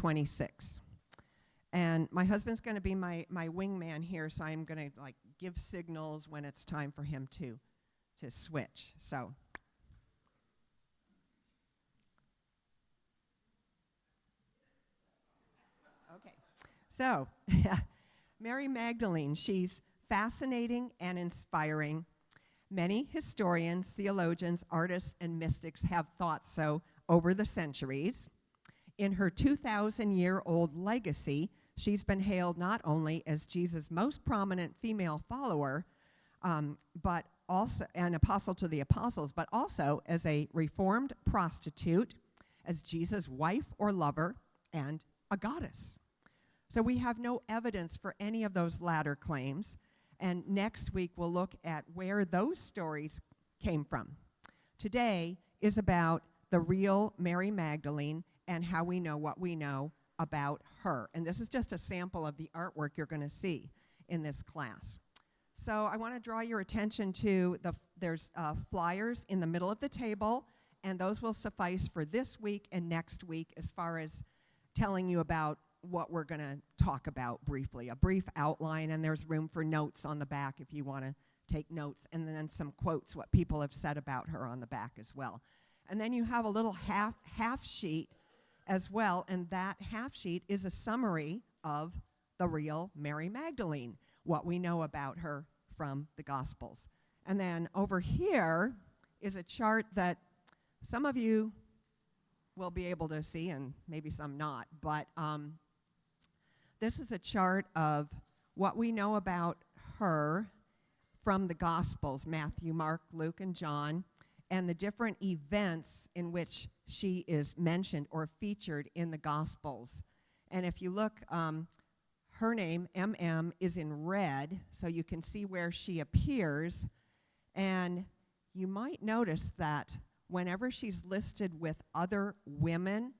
26. And my husband's going to be my wingman here, so I'm going to like give signals when it's time for him to switch. So. Okay. So, Mary Magdalene, she's fascinating and inspiring. Many historians, theologians, artists, and mystics have thought so over the centuries. In her 2,000-year-old legacy, she's been hailed not only as Jesus' most prominent female follower, but also an apostle to the apostles, but also as a reformed prostitute, as Jesus' wife or lover, and a goddess. So we have no evidence for any of those latter claims, and next week we'll look at where those stories came from. Today is about the real Mary Magdalene and how we know what we know about her. And this is just a sample of the artwork you're going to see in this class. So I want to draw your attention to there's flyers in the middle of the table, and those will suffice for this week and next week as far as telling you about what we're going to talk about briefly, a brief outline, and there's room for notes on the back if you want to take notes, and then some quotes, what people have said about her on the back as well. And then you have a little half sheet as well, and that half sheet is a summary of the real Mary Magdalene, what we know about her from the Gospels. And then over here is a chart that some of you will be able to see and maybe some not, but this is a chart of what we know about her from the Gospels, Matthew, Mark, Luke, and John, and the different events in which she is mentioned or featured in the Gospels. And if you look, her name, MM, is in red, so you can see where she appears. And you might notice that whenever she's listed with other women,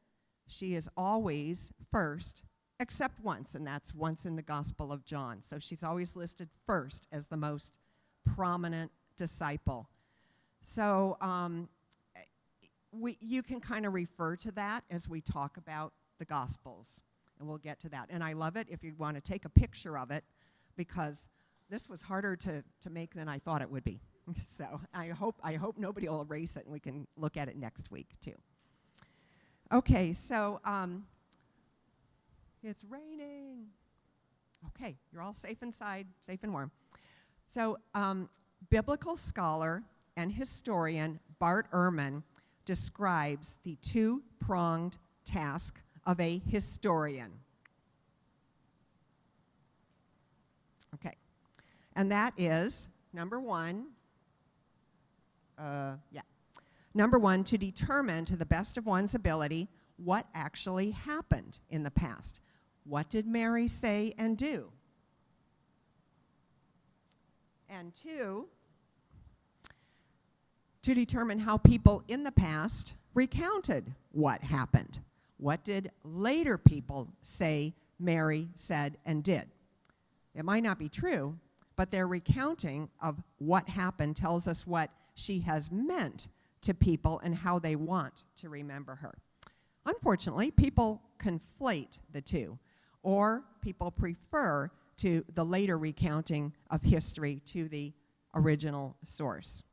she is always first, except once, and that's once in the Gospel of John. So she's always listed first as the most prominent disciple. So you can kind of refer to that as we talk about the Gospels, and we'll get to that. And I love it if you want to take a picture of it, because this was harder to make than I thought it would be. So I hope nobody will erase it, and we can look at it next week too. Okay, so it's raining. Okay, you're all safe inside, safe and warm. So biblical scholar and historian Bart Ehrman describes the two-pronged task of a historian. Okay, and that is, number one, to determine to the best of one's ability what actually happened in the past. What did Mary say and do? And two, to determine how people in the past recounted what happened. What did later people say Mary said and did? It might not be true, but their recounting of what happened tells us what she has meant to people and how they want to remember her. Unfortunately, people conflate the two, or people prefer to the later recounting of history to the original source.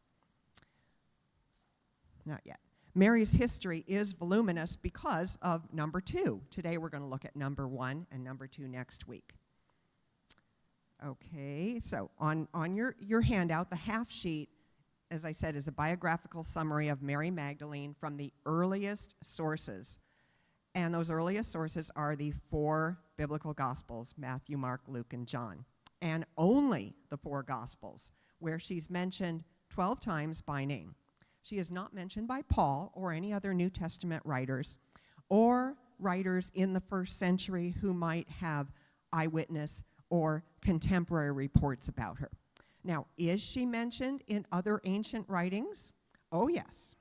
Not yet. Mary's history is voluminous because of number two. Today we're going to look at number one and number two next week. Okay, so on your handout, the half sheet, as I said, is a biographical summary of Mary Magdalene from the earliest sources. And those earliest sources are the four biblical Gospels, Matthew, Mark, Luke, and John. And only the four Gospels, where she's mentioned 12 times by name. She is not mentioned by Paul or any other New Testament writers, or writers in the first century who might have eyewitness or contemporary reports about her. Now, is she mentioned in other ancient writings? Oh, yes.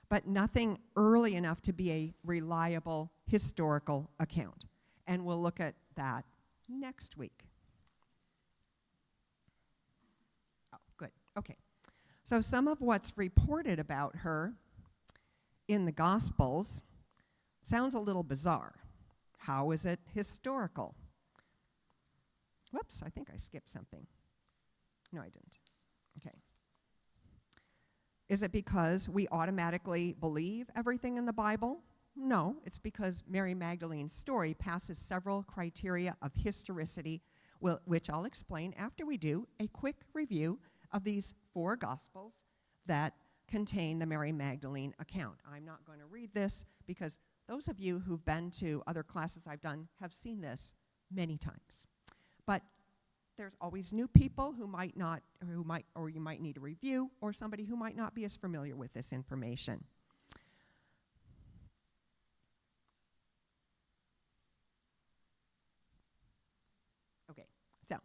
But nothing early enough to be a reliable historical account. And we'll look at that next week. Oh, good. Okay. So some of what's reported about her in the Gospels sounds a little bizarre. How is it historical? Whoops, I think I skipped something. No, I didn't. Okay. Is it because we automatically believe everything in the Bible? No, it's because Mary Magdalene's story passes several criteria of historicity, which I'll explain after we do a quick review of these 4 Gospels that contain the Mary Magdalene account. I'm not going to read this because those of you who've been to other classes I've done have seen this many times. But there's always new people who might not, or you might need a review, or somebody who might not be as familiar with this information. Okay, so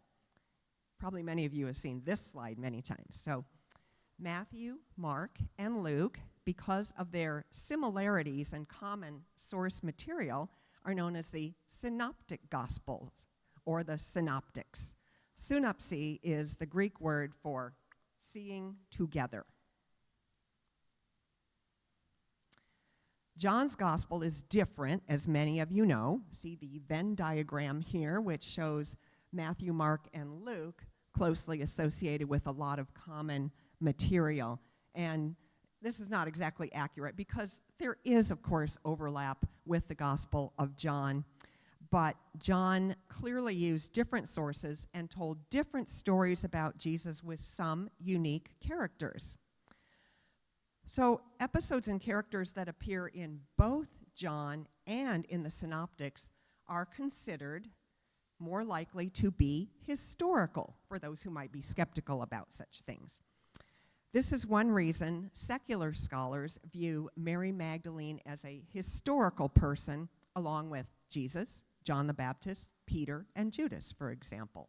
probably many of you have seen this slide many times. So Matthew, Mark, and Luke, because of their similarities and common source material, are known as the Synoptic Gospels, or the Synoptics. Synopsis is the Greek word for seeing together. John's Gospel is different, as many of you know. See the Venn diagram here, which shows Matthew, Mark, and Luke closely associated with a lot of common material. And this is not exactly accurate because there is, of course, overlap with the Gospel of John. But John clearly used different sources and told different stories about Jesus with some unique characters. So episodes and characters that appear in both John and in the Synoptics are considered more likely to be historical for those who might be skeptical about such things. This is one reason secular scholars view Mary Magdalene as a historical person along with Jesus, John the Baptist, Peter, and Judas, for example.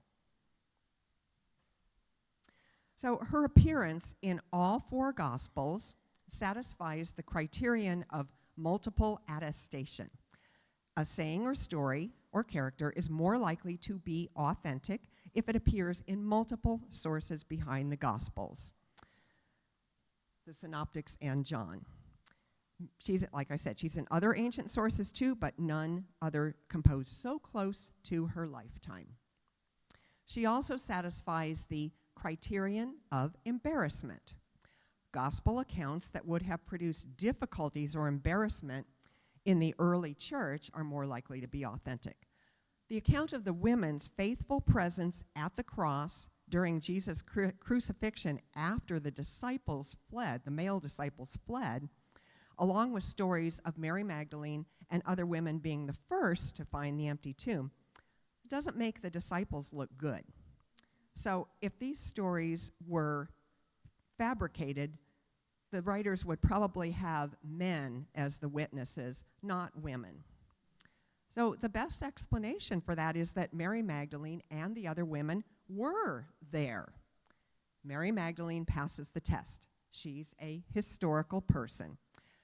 So her appearance in all 4 Gospels satisfies the criterion of multiple attestation. A saying or story or character is more likely to be authentic if it appears in multiple sources behind the Gospels, the Synoptics and John. She's, like I said, she's in other ancient sources too, but none other composed so close to her lifetime. She also satisfies the criterion of embarrassment. Gospel accounts that would have produced difficulties or embarrassment in the early church are more likely to be authentic. The account of the women's faithful presence at the cross during Jesus' crucifixion after the disciples fled, the male disciples fled, along with stories of Mary Magdalene and other women being the first to find the empty tomb, doesn't make the disciples look good. So if these stories were fabricated, the writers would probably have men as the witnesses, not women. So the best explanation for that is that Mary Magdalene and the other women were there. Mary Magdalene passes the test. She's a historical person.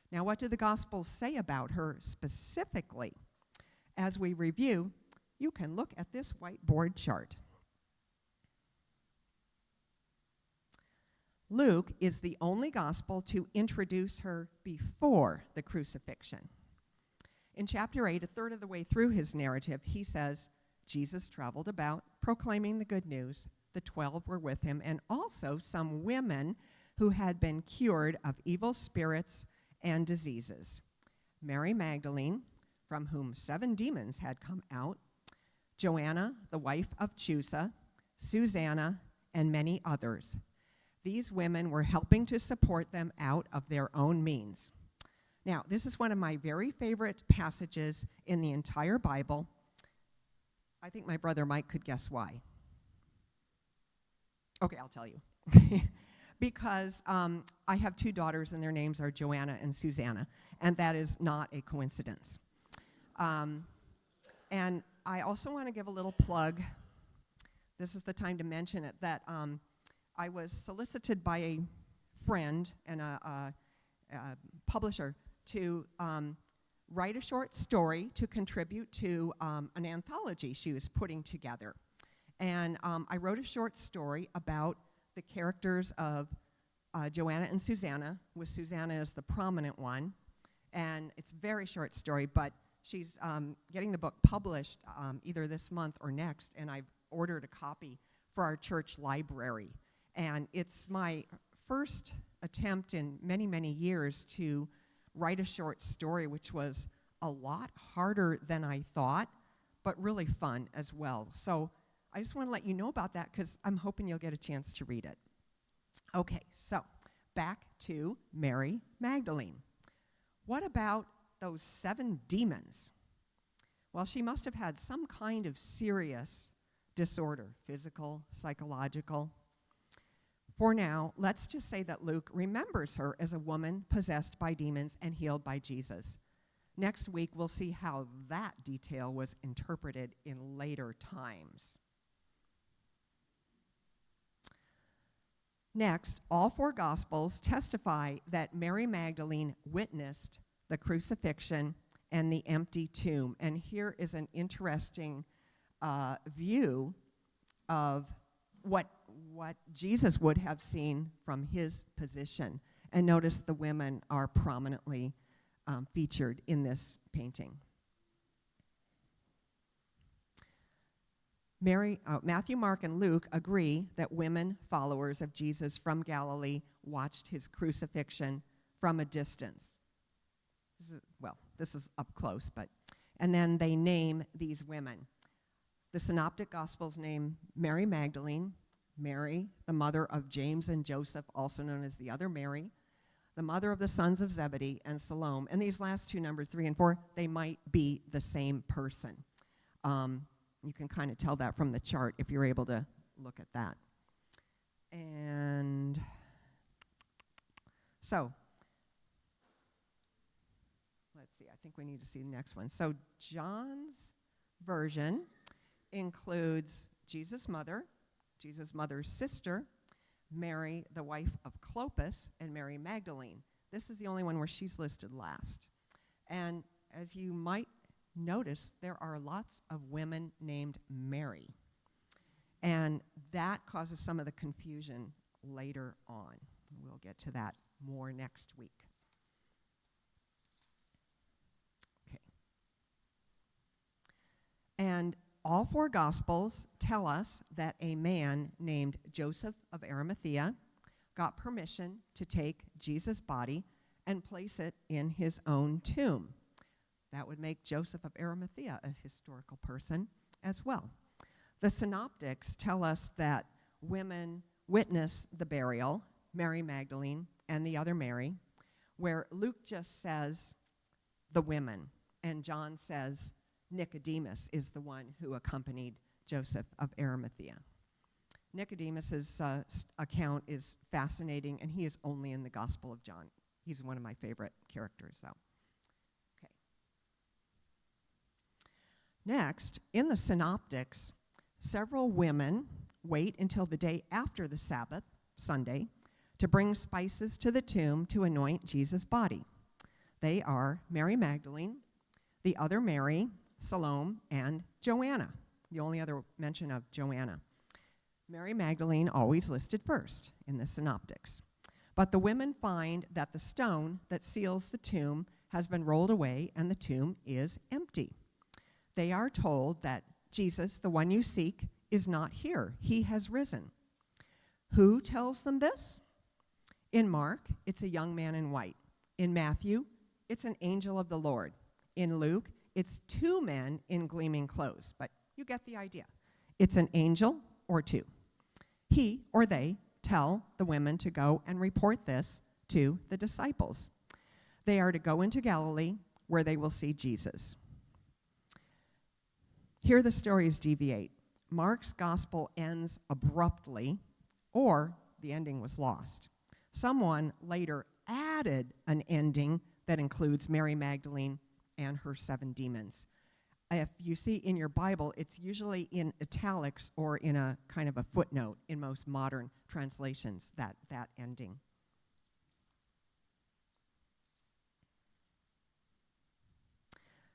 Now, what do the Gospels say about her specifically? As we review, you can look at this whiteboard chart. Luke is the only Gospel to introduce her before the crucifixion. In chapter 8, a third of the way through his narrative, he says, Jesus traveled about proclaiming the good news. The 12 were with him, and also some women who had been cured of evil spirits and diseases. Mary Magdalene, from whom 7 demons had come out, Joanna, the wife of Chusa, Susanna, and many others. These women were helping to support them out of their own means. Now, this is one of my very favorite passages in the entire Bible. I think my brother Mike could guess why. Okay, I'll tell you. Because I have 2 daughters, and their names are Joanna and Susanna, and that is not a coincidence. And I also want to give a little plug. This is the time to mention it, that I was solicited by a friend and a publisher to write a short story to contribute to an anthology she was putting together. And I wrote a short story about the characters of Joanna and Susanna, with Susanna as the prominent one. And it's a very short story, but she's getting the book published either this month or next, and I've ordered a copy for our church library. And it's my first attempt in many, many years to write a short story, which was a lot harder than I thought, but really fun as well. So I just want to let you know about that because I'm hoping you'll get a chance to read it. Okay, so back to Mary Magdalene. What about those 7 demons? Well, she must have had some kind of serious disorder, physical, psychological. For now, let's just say that Luke remembers her as a woman possessed by demons and healed by Jesus. Next week, we'll see how that detail was interpreted in later times. Next, all 4 Gospels testify that Mary Magdalene witnessed the crucifixion and the empty tomb. And here is an interesting view of what Jesus would have seen from his position. And notice the women are prominently featured in this painting. Matthew, Mark, and Luke agree that women followers of Jesus from Galilee watched his crucifixion from a distance. This is up close, and then they name these women. The Synoptic Gospels name Mary Magdalene, Mary, the mother of James and Joseph, also known as the other Mary, the mother of the sons of Zebedee, and Salome. And these last 2, numbers 3 and 4, they might be the same person. You can kind of tell that from the chart if you're able to look at that. And so, let's see, I think we need to see the next one. So John's version includes Jesus' mother's sister, Mary, the wife of Clopas, and Mary Magdalene. This is the only one where she's listed last. And as you might notice, there are lots of women named Mary. And that causes some of the confusion later on. We'll get to that more next week. Okay. And all 4 Gospels tell us that a man named Joseph of Arimathea got permission to take Jesus' body and place it in his own tomb. That would make Joseph of Arimathea a historical person as well. The Synoptics tell us that women witnessed the burial, Mary Magdalene and the other Mary, where Luke just says the women, and John says Nicodemus is the one who accompanied Joseph of Arimathea. Nicodemus's account is fascinating, and he is only in the Gospel of John. He's one of my favorite characters, though. Okay. Next, in the Synoptics, several women wait until the day after the Sabbath, Sunday, to bring spices to the tomb to anoint Jesus' body. They are Mary Magdalene, the other Mary, Salome, and Joanna, the only other mention of Joanna. Mary Magdalene always listed first in the Synoptics. But the women find that the stone that seals the tomb has been rolled away and the tomb is empty. They are told that Jesus, the one you seek, is not here. He has risen. Who tells them this? In Mark, it's a young man in white. In Matthew, it's an angel of the Lord. In Luke, it's 2 men in gleaming clothes, but you get the idea. It's an angel or 2. He or they tell the women to go and report this to the disciples. They are to go into Galilee where they will see Jesus. Here the stories deviate. Mark's gospel ends abruptly, or the ending was lost. Someone later added an ending that includes Mary Magdalene and her 7 demons. If you see in your Bible, it's usually in italics or in a kind of a footnote in most modern translations, that ending.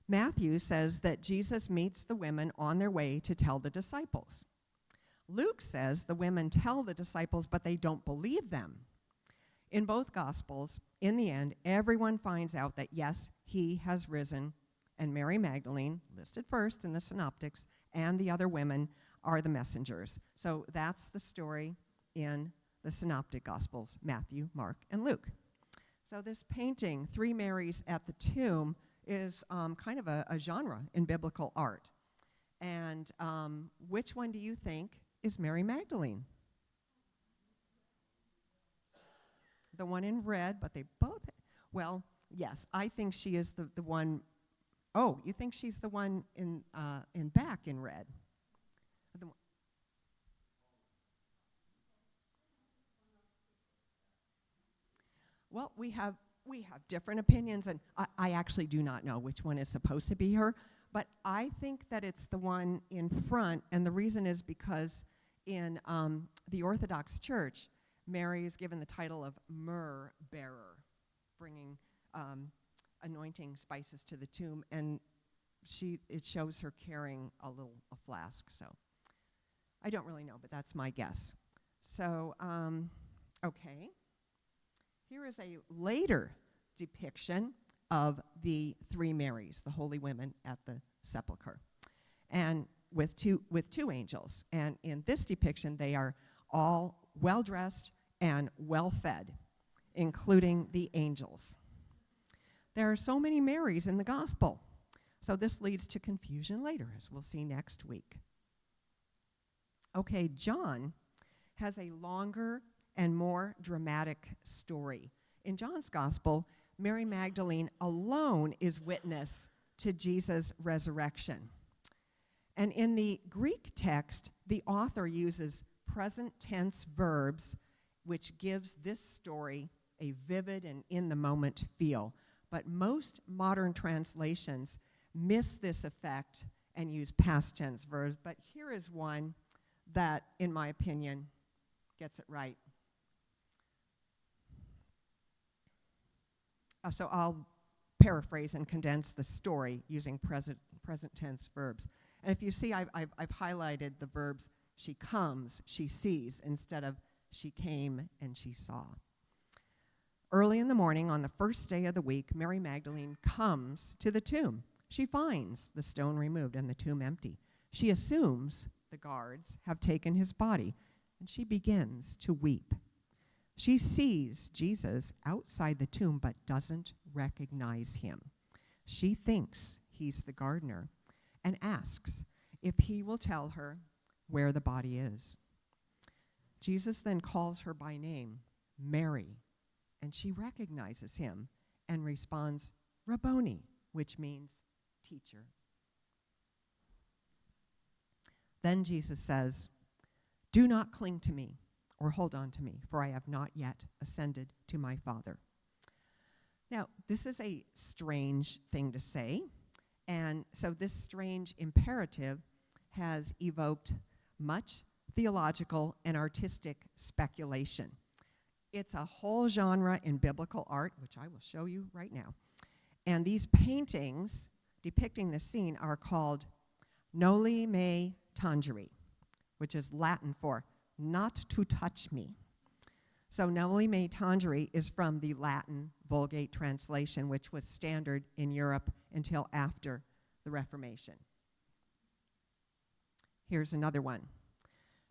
Matthew says that Jesus meets the women on their way to tell the disciples. Luke says the women tell the disciples, but they don't believe them. In both Gospels, in the end, everyone finds out that yes, he has risen and Mary Magdalene, listed first in the synoptics, and the other women are the messengers. So that's the story in the synoptic gospels, Matthew, Mark, and Luke. So this painting, Three Marys at the Tomb, is kind of a genre in biblical art. And which one do you think is Mary Magdalene? The one in red, but they both, well, yes, I think she is the one. Oh, you think she's the one in back in red? Well, we have different opinions, and I actually do not know which one is supposed to be her, but I think that it's the one in front, and the reason is because in the Orthodox Church, Mary is given the title of myrrh bearer, bringing anointing spices to the tomb, and it shows her carrying a flask. So I don't really know, but that's my guess. So okay, here is a later depiction of the three Marys, the holy women at the sepulcher, and with two angels. And in this depiction, they are all well-dressed and well-fed, including the angels. There are so many Marys in the gospel, so this leads to confusion later, as we'll see next week. Okay, John has a longer and more dramatic story. In John's gospel, Mary Magdalene alone is witness to Jesus' resurrection. And in the Greek text, the author uses present tense verbs, which gives this story a vivid and in-the-moment feel. But most modern translations miss this effect and use past tense verbs. But here is one that, in my opinion, gets it right. So I'll paraphrase and condense the story using present tense verbs. And if you see, I've highlighted the verbs she comes, she sees, instead of she came and she saw. Early in the morning, on the first day of the week, Mary Magdalene comes to the tomb. She finds the stone removed and the tomb empty. She assumes the guards have taken his body, and she begins to weep. She sees Jesus outside the tomb but doesn't recognize him. She thinks he's the gardener and asks if he will tell her where the body is. Jesus then calls her by name, Mary, and she recognizes him and responds, Rabboni, which means teacher. Then Jesus says, do not cling to me or hold on to me, for I have not yet ascended to my Father. Now, this is a strange thing to say, and so this strange imperative has evoked much theological and artistic speculation. It's a whole genre in biblical art, which I will show you right now. And these paintings depicting the scene are called Noli me tangere, which is Latin for not to touch me. So Noli me tangere is from the Latin Vulgate translation, which was standard in Europe until after the Reformation. Here's another one.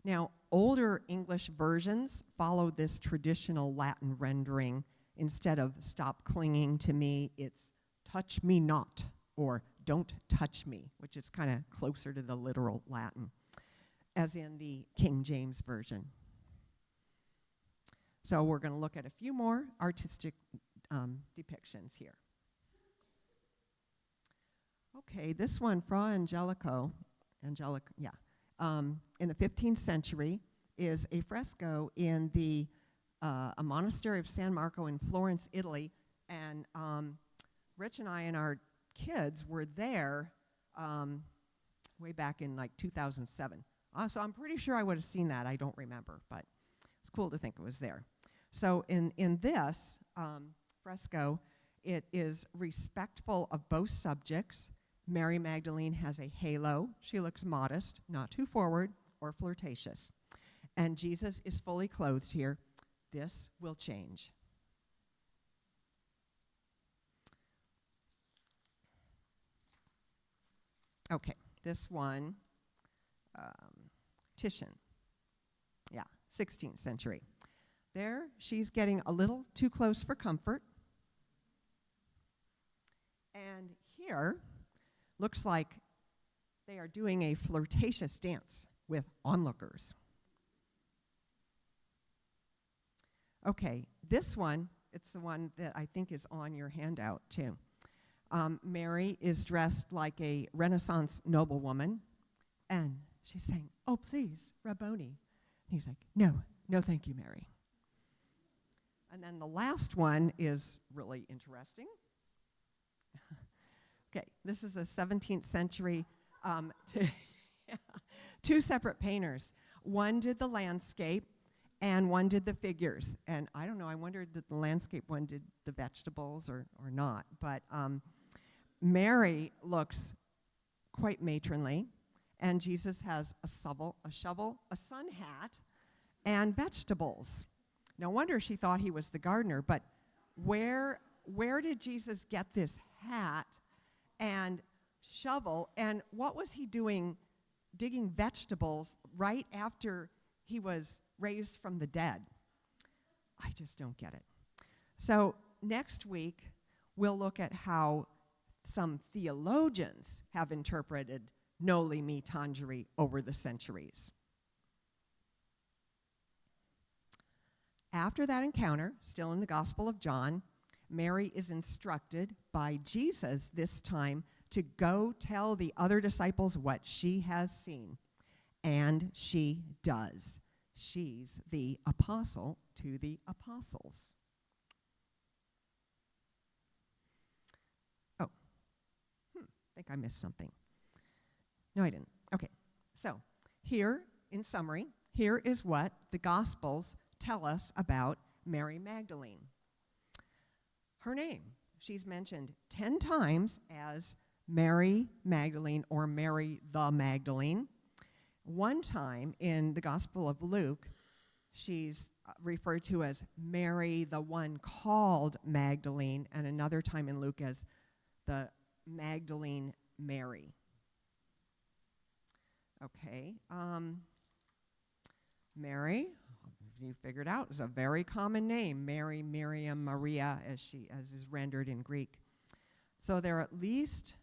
Now, older English versions follow this traditional Latin rendering. Instead of stop clinging to me, it's touch me not, or don't touch me, which is kind of closer to the literal Latin, as in the King James Version. So we're going to look at a few more artistic depictions here. Okay, this one, Fra Angelico, in the 15th century, is a fresco in a monastery of San Marco in Florence, Italy, and Rich and I and our kids were there way back in like 2007. So I'm pretty sure I would have seen that. I don't remember, but it's cool to think it was there. So in this fresco, it is respectful of both subjects. Mary Magdalene has a halo. She looks modest, not too forward or flirtatious. And Jesus is fully clothed here. This will change. Okay, this one, Titian. Yeah, 16th century. There, she's getting a little too close for comfort. And here, looks like they are doing a flirtatious dance with onlookers. Okay, this one, it's the one that I think is on your handout too. Mary is dressed like a Renaissance noblewoman, and she's saying, "Oh, please, Rabboni." And he's like, "No, no, thank you, Mary." And then the last one is really interesting. Okay, this is a 17th century, two separate painters. One did the landscape, and one did the figures. And I don't know, I wondered that the landscape one did the vegetables or not. But Mary looks quite matronly, and Jesus has a shovel, a sun hat, and vegetables. No wonder she thought he was the gardener, but where did Jesus get this hat and shovel, and what was he doing digging vegetables right after he was raised from the dead? I just don't get it. So next week, we'll look at how some theologians have interpreted Noli Me Tangere over the centuries. After that encounter, still in the Gospel of John, Mary is instructed by Jesus this time to go tell the other disciples what she has seen. And she does. She's the apostle to the apostles. Oh, I think I missed something. No, I didn't. Okay, so here, in summary, here is what the Gospels tell us about Mary Magdalene. Her name, she's mentioned 10 times as Mary Magdalene or Mary the Magdalene. One time in the Gospel of Luke, she's referred to as Mary, the one called Magdalene, and another time in Luke as the Magdalene Mary. Okay, Mary, you figured out, is a very common name. Mary, Miriam, Maria, as is rendered in Greek. So there are at least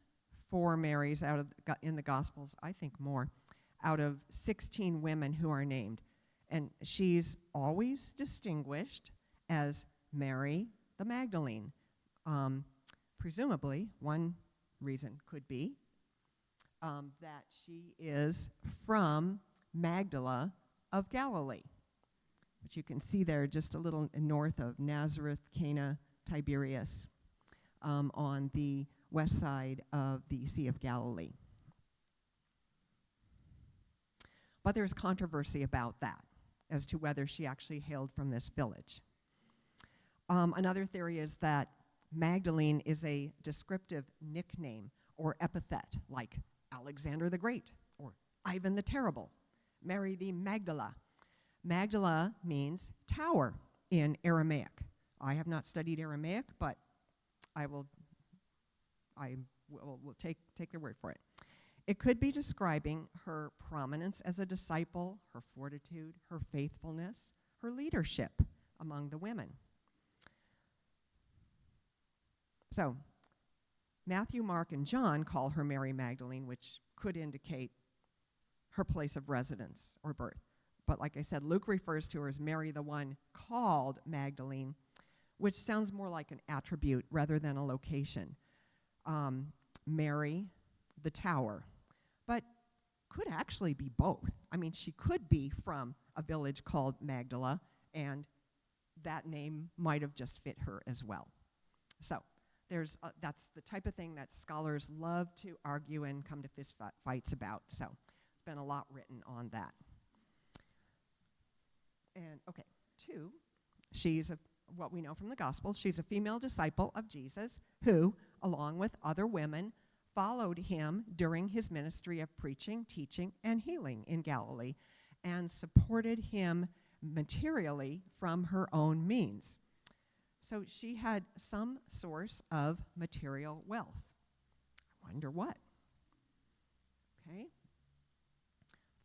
4 Marys in the Gospels, I think more, out of 16 women who are named. And she's always distinguished as Mary the Magdalene. Presumably, one reason could be that she is from Magdala of Galilee, which you can see there just a little north of Nazareth, Cana, Tiberias, on the west side of the Sea of Galilee. But there's controversy about that, as to whether she actually hailed from this village. Another theory is that Magdalene is a descriptive nickname or epithet, like Alexander the Great or Ivan the Terrible, Mary the Magdala. Magdala means tower in Aramaic. I have not studied Aramaic, but I will take their word for it. It could be describing her prominence as a disciple, her fortitude, her faithfulness, her leadership among the women. So, Matthew, Mark, and John call her Mary Magdalene, which could indicate her place of residence or birth. But like I said, Luke refers to her as Mary, the one called Magdalene, which sounds more like an attribute rather than a location. Mary, the tower. But could actually be both. I mean, she could be from a village called Magdala, and that name might have just fit her as well. So that's the type of thing that scholars love to argue and come to fist fights about. So there's been a lot written on that. And okay, 2, she's what we know from the Gospels. She's a female disciple of Jesus who, along with other women, followed him during his ministry of preaching, teaching, and healing in Galilee, and supported him materially from her own means. So she had some source of material wealth. I wonder what.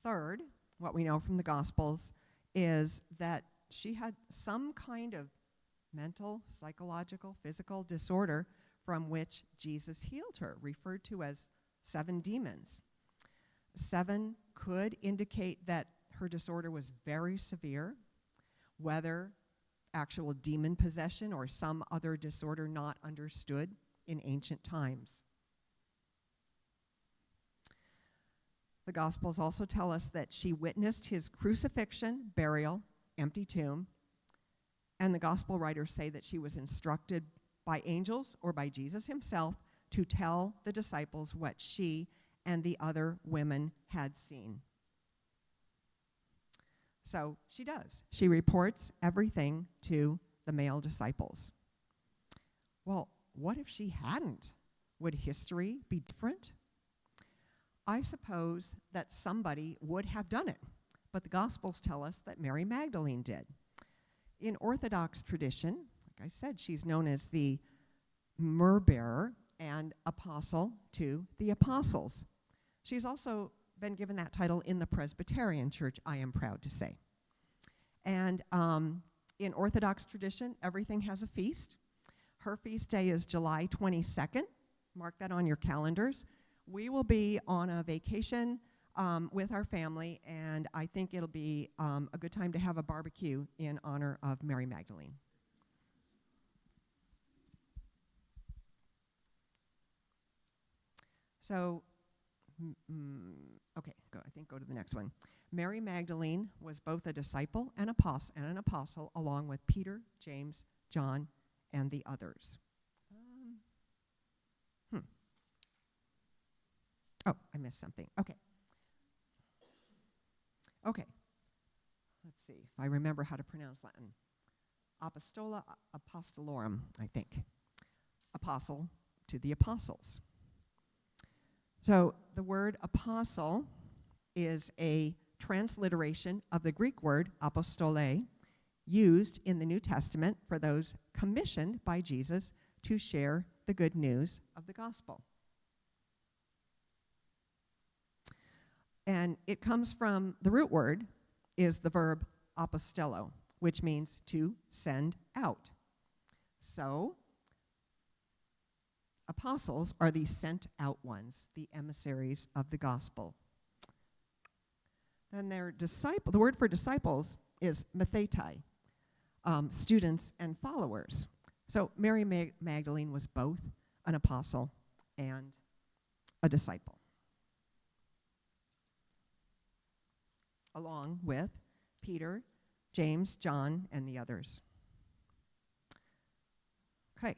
Third, what we know from the Gospels is that she had some kind of mental, psychological, physical disorder from which Jesus healed her, referred to as 7 demons. 7 could indicate that her disorder was very severe, whether actual demon possession or some other disorder not understood in ancient times. The Gospels also tell us that she witnessed his crucifixion, burial, empty tomb, and the Gospel writers say that she was instructed by angels or by Jesus himself to tell the disciples what she and the other women had seen. So she does. She reports everything to the male disciples. Well, what if she hadn't? Would history be different? I suppose that somebody would have done it, but the Gospels tell us that Mary Magdalene did. In Orthodox tradition, like I said, she's known as the myrrh bearer and apostle to the apostles. She's also been given that title in the Presbyterian Church, I am proud to say. And in Orthodox tradition, everything has a feast. Her feast day is July 22nd. Mark that on your calendars. We will be on a vacation with our family, and I think it'll be a good time to have a barbecue in honor of Mary Magdalene. So, okay, go to the next one. Mary Magdalene was both a disciple and an apostle, along with Peter, James, John, and the others. Oh, I missed something. Okay. Let's see if I remember how to pronounce Latin. Apostola apostolorum, I think. Apostle to the apostles. So the word apostle is a transliteration of the Greek word apostole, used in the New Testament for those commissioned by Jesus to share the good news of the gospel. And it comes from, the root word is the verb apostello, which means to send out. So, apostles are the sent out ones, the emissaries of the gospel. Then their disciple, the word for disciples is mathetai, students and followers. So Mary Magdalene was both an apostle and a disciple, along with Peter, James, John, and the others. Okay,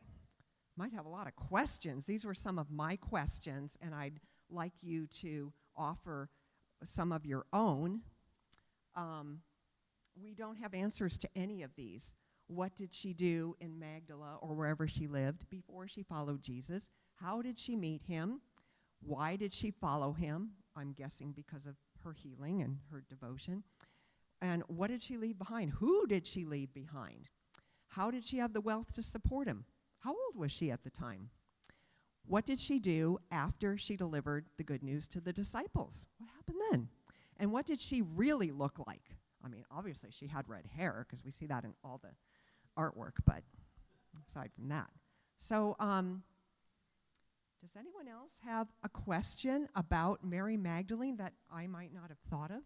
might have a lot of questions. These were some of my questions, and I'd like you to offer some of your own. We don't have answers to any of these. What did she do in Magdala or wherever she lived before she followed Jesus? How did she meet him? Why did she follow him? I'm guessing because of her healing and her devotion. And what did she leave behind? Who did she leave behind? How did she have the wealth to support him? How old was she at the time? What did she do after she delivered the good news to the disciples? What happened then? And what did she really look like? I mean, obviously she had red hair because we see that in all the artwork, but aside from that. So, does anyone else have a question about Mary Magdalene that I might not have thought of?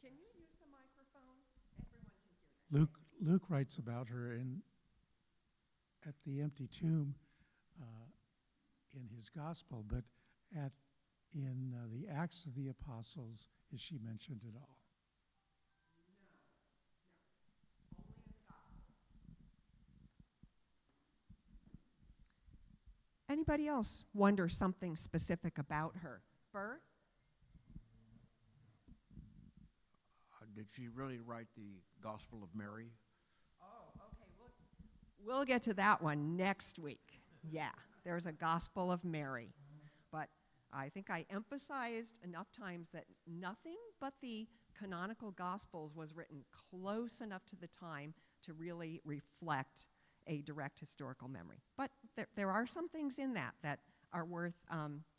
Can you use the microphone? Everyone can hear that. Luke writes about her at the empty tomb in his gospel, but in the Acts of the Apostles, is she mentioned at all? No. Only in the Gospels. Anybody else wonder something specific about her? Burr? Did she really write the Gospel of Mary? Oh, okay. We'll get to that one next week. Yeah, there's a Gospel of Mary. But I think I emphasized enough times that nothing but the canonical Gospels was written close enough to the time to really reflect a direct historical memory. But there are some things in that are worth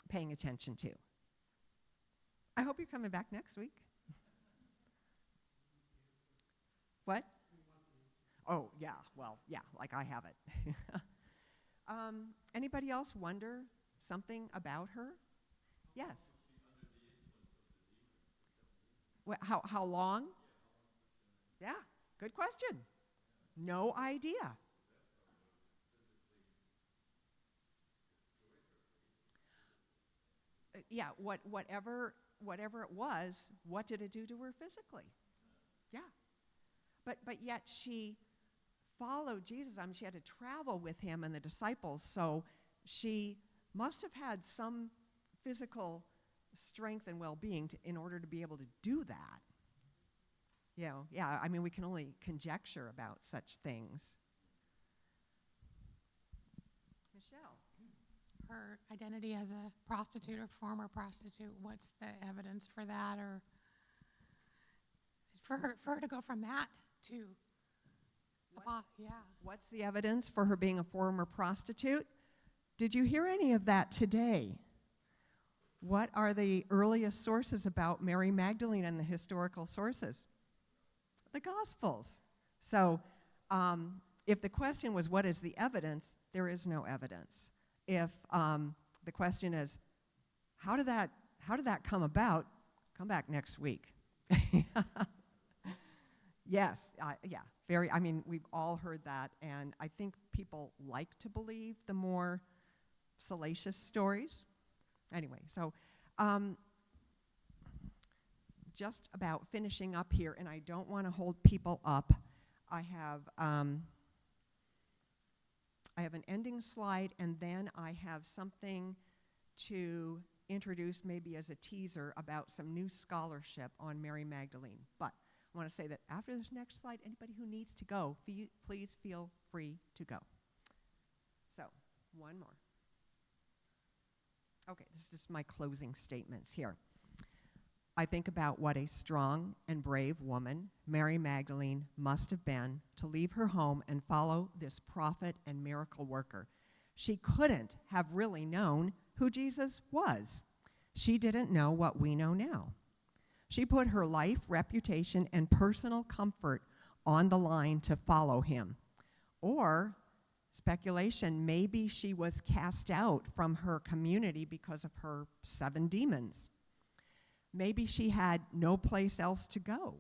paying attention to. I hope you're coming back next week. What? Oh, yeah, well, yeah, like I have it. Anybody else wonder something about her? Yes. How long? Yeah, good question. No idea. Yeah, whatever it was, what did it do to her physically? Yeah. But yet she followed Jesus. I mean, she had to travel with him and the disciples, so she must have had some physical strength and well-being in order to be able to do that. You know, yeah, I mean, we can only conjecture about such things. Michelle. Her identity as a prostitute or former prostitute, what's the evidence for that? Or for her to go from that to yeah. What's the evidence for her being a former prostitute? Did you hear any of that today? What are the earliest sources about Mary Magdalene and the historical sources? The Gospels. So if the question was, what is the evidence? There is no evidence. If the question is, how did that come about? Come back next week. Yes, yeah, very. I mean, we've all heard that, and I think people like to believe the more salacious stories. Anyway, so just about finishing up here, and I don't want to hold people up. I have an ending slide, and then I have something to introduce maybe as a teaser about some new scholarship on Mary Magdalene. But I want to say that after this next slide, anybody who needs to go, please feel free to go. So, one more. Okay, this is just my closing statements here. I think about what a strong and brave woman Mary Magdalene must have been to leave her home and follow this prophet and miracle worker. She couldn't have really known who Jesus was. She didn't know what we know now. She put her life, reputation, and personal comfort on the line to follow him. Or, speculation, maybe she was cast out from her community because of her 7 demons. Maybe she had no place else to go.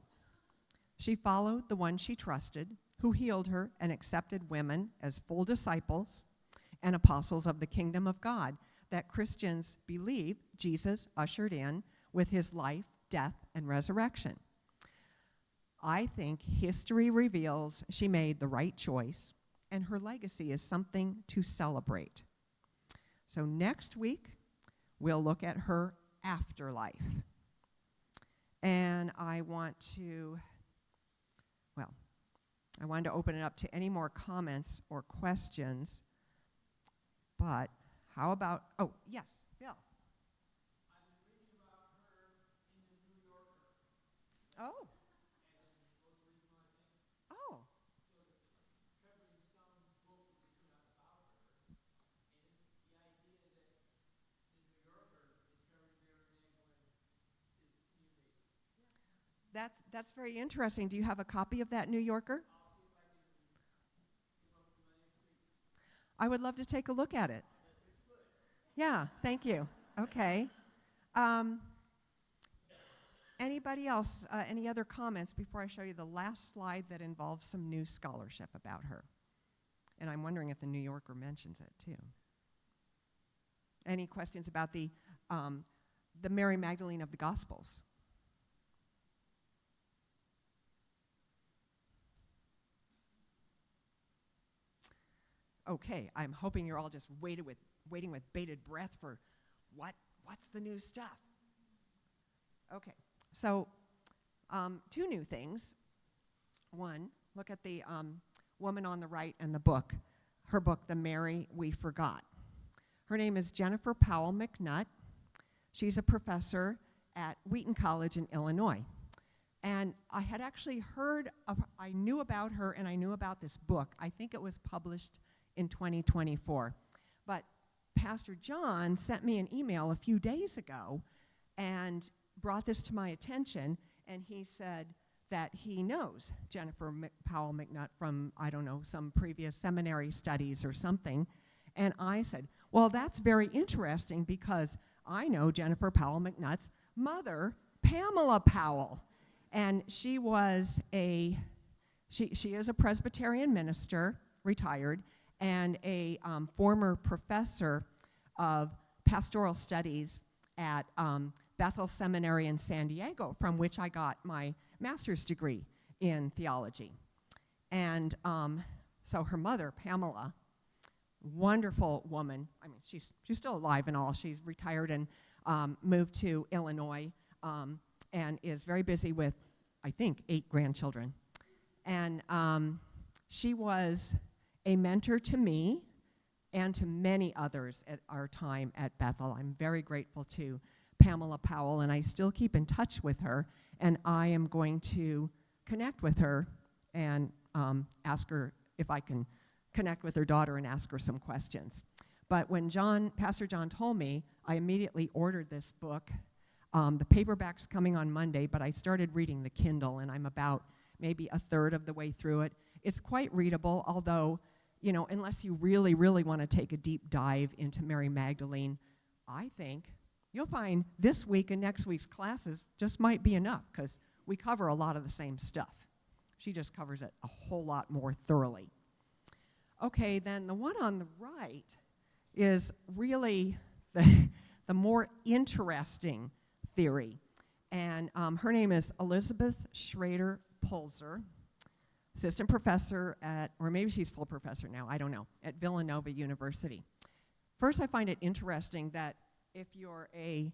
She followed the one she trusted, who healed her and accepted women as full disciples and apostles of the kingdom of God that Christians believe Jesus ushered in with his life, death, and resurrection. I think history reveals she made the right choice, and her legacy is something to celebrate. So next week, we'll look at her afterlife. And I wanted to open it up to any more comments or questions. But how about, oh, yes, Bill. I've been reading about her in the New Yorker. Oh. Oh. So covering some book about her, and the idea that the New Yorker is covering Mary Magdalene is communicated. That's very interesting. Do you have a copy of that New Yorker? I'll see if I can come up with my next week. I would love to take a look at it. Yeah, thank you. Okay. Anybody else, any other comments before I show you the last slide that involves some new scholarship about her? And I'm wondering if the New Yorker mentions it too. Any questions about the Mary Magdalene of the Gospels? Okay, I'm hoping you're all just waiting with bated breath for what's the new stuff. Okay, so 2 new things. One, look at the woman on the right and the book, her book, The Mary We Forgot. Her name is Jennifer Powell McNutt. She's a professor at Wheaton College in Illinois. And I had actually I knew about her and I knew about this book. I think it was published in 2024. But Pastor John sent me an email a few days ago and brought this to my attention, and he said that he knows Jennifer Powell McNutt from, I don't know, some previous seminary studies or something. And I said, well, that's very interesting because I know Jennifer Powell McNutt's mother, Pamela Powell. And she was she is a Presbyterian minister, retired, and a former professor of pastoral studies at Bethel Seminary in San Diego, from which I got my master's degree in theology. And so her mother, Pamela, wonderful woman. I mean, she's still alive and all. She's retired and moved to Illinois and is very busy with, I think, 8 grandchildren. And she was a mentor to me and to many others at our time at Bethel. I'm very grateful to Pamela Powell, and I still keep in touch with her, and I am going to connect with her and ask her if I can connect with her daughter and ask her some questions. But when Pastor John told me, I immediately ordered this book. The paperback's coming on Monday, but I started reading the Kindle, and I'm about maybe a third of the way through it. It's quite readable, although, you know, unless you really, really want to take a deep dive into Mary Magdalene, I think you'll find this week and next week's classes just might be enough because we cover a lot of the same stuff. She just covers it a whole lot more thoroughly. Okay, then the one on the right is really the more interesting theory. And her name is Elizabeth Schrader Pulzer, assistant professor at, or maybe she's full professor now, I don't know, at Villanova University. First, I find it interesting that if you're a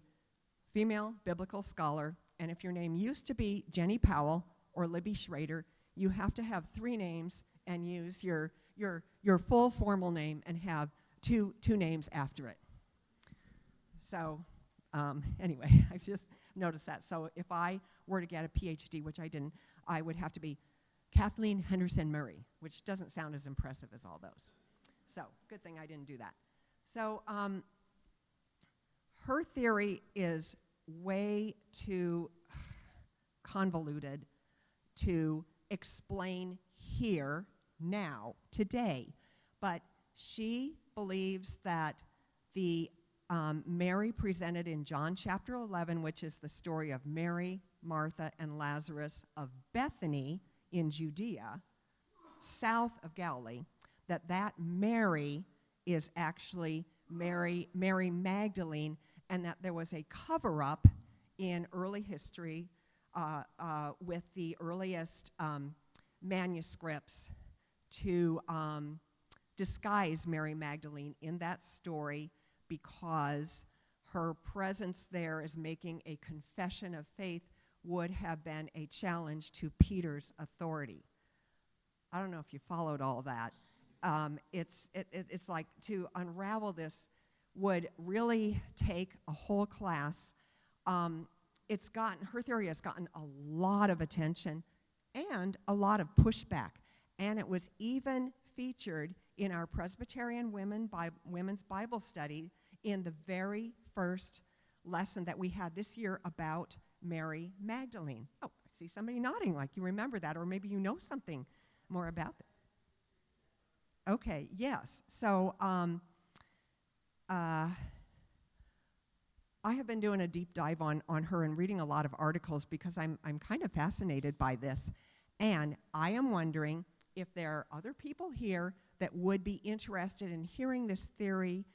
female biblical scholar, and if your name used to be Jenny Powell or Libby Schrader, you have to have 3 names and use your full formal name and have two names after it. So anyway, I just noticed that. So if I were to get a PhD, which I didn't, I would have to be Kathleen Henderson Murray, which doesn't sound as impressive as all those. So good thing I didn't do that. So her theory is way too convoluted to explain here, now, today. But she believes that the Mary presented in John chapter 11, which is the story of Mary, Martha, and Lazarus of Bethany in Judea, south of Galilee, that Mary is actually Mary Magdalene, and that there was a cover-up in early history with the earliest manuscripts to disguise Mary Magdalene in that story because her presence there as making a confession of faith would have been a challenge to Peter's authority. I don't know if you followed all that. It's like to unravel this would really take a whole class. Her theory has gotten a lot of attention and a lot of pushback. And it was even featured in our Presbyterian Women's Bible Study in the very first lesson that we had this year about Mary Magdalene. Oh, I see somebody nodding like you remember that, or maybe you know something more about that. Okay, yes. So I have been doing a deep dive on her and reading a lot of articles because I'm kind of fascinated by this. And I am wondering if there are other people here that would be interested in hearing this theory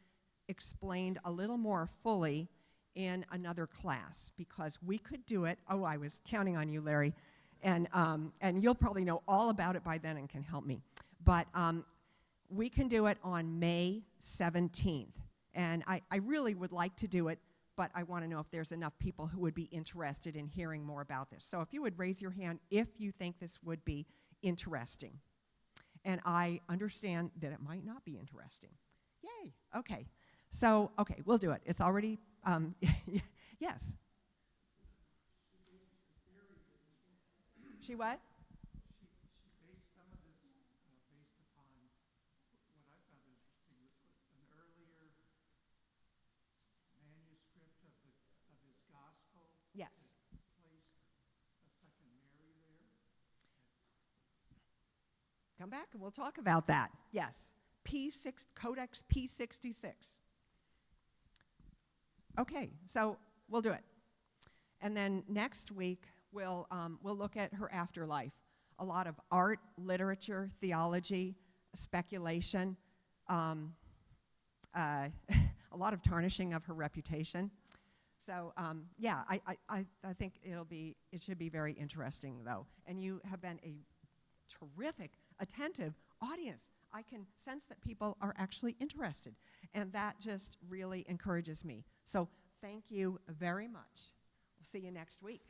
explained a little more fully in another class, because we could do it. Oh, I was counting on you, Larry. And you'll probably know all about it by then and can help me. But we can do it on May 17th. And I really would like to do it, but I want to know if there's enough people who would be interested in hearing more about this. So if you would raise your hand if you think this would be interesting. And I understand that it might not be interesting. Yay, okay. So, okay, we'll do it. It's already, yes. She what? She based some of this based upon what I found interesting was an earlier manuscript of his gospel Yes. placed a second Mary there. Come back and we'll talk about that. Yes. Codex P66. Okay, so we'll do it. And then next week, we'll look at her afterlife. A lot of art, literature, theology, speculation, a lot of tarnishing of her reputation. So yeah, I think it should be very interesting though. And you have been a terrific, attentive audience. I can sense that people are actually interested, and that just really encourages me. So thank you very much. We'll see you next week.